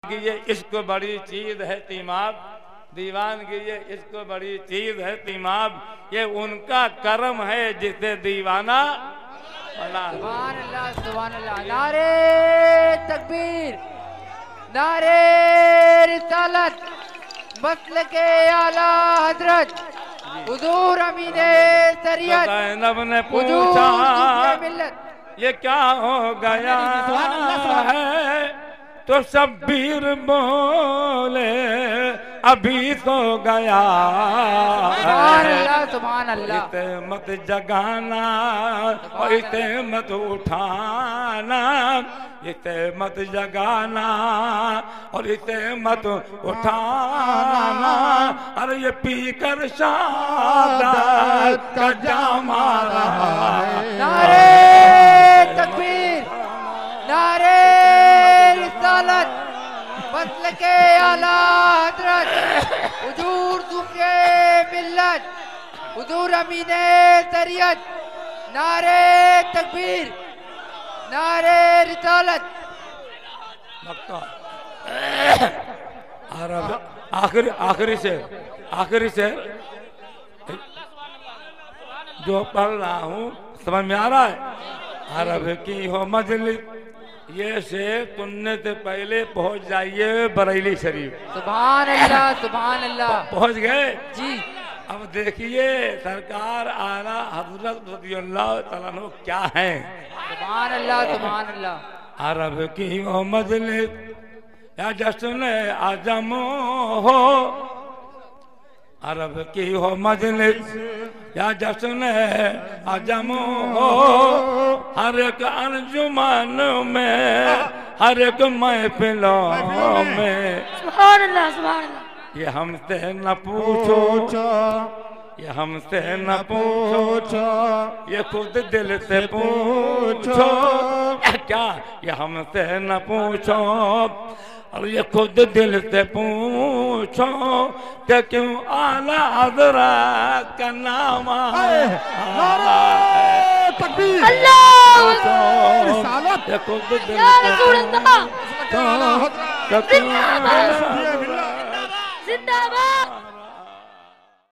की ये इश्क बड़ी चीज है तीमाब, दीवानगी ये इश्क बड़ी चीज है तीमाब, ये उनका कर्म है जिसे दीवाना बना। सुभान अल्लाह सुभान अल्लाह। नारे तकबीर, नारे रिसालत, मसलके आला हजरत हुजूर अमीने शरीयत। ज़ैनब ने पूछा ये क्या हो गया है, तो शब्बीर बोले अभी तो गया। सुभान अल्लाह सुभान अल्लाह। इसे मत जगाना और इसे मत उठाना, इसे मत जगाना और इसे मत उठाना, अरे ये पीकर शहादत का जाम आ रहा है। नारे तकबीर, नारे रिसालत, मसलके आला हजरत हुजूर सूफे मिल्लत हुजूर अमीने शरीयत। नारे तकबीर, नारे रिसालत। आखिरी से जो पढ़ रहा हूँ समझ में आ रहा है। अरब की हो मजलिस ये से सुनने से पहले पहुंच जाइए बरेली शरीफ। सुभान अल्लाह सुभान अल्लाह। पहुंच गए जी। अब देखिए सरकार आला हजरत रज़ियल्लाहु तआला अन्हु क्या हैं। सुभान अल्लाह सुभान अल्लाह। अरब की हो मजलिस या जश्न आजम हो, अरब की हो मजलिस या जश्न आजम हो, हर एक अंजुमन में हर एक महफिलों में। सुभान अल्लाह सुभान अल्लाह। ये हमसे न पूछो, ये हमसे न पूछो, ये खुद दिल से पूछो। क्या ये हमसे न पूछो और ये खुद दिल से पूछो कि क्यों आला हज़रत का नाम तकबीर, ये खुद दिल से पूछो। जिंदाबाद।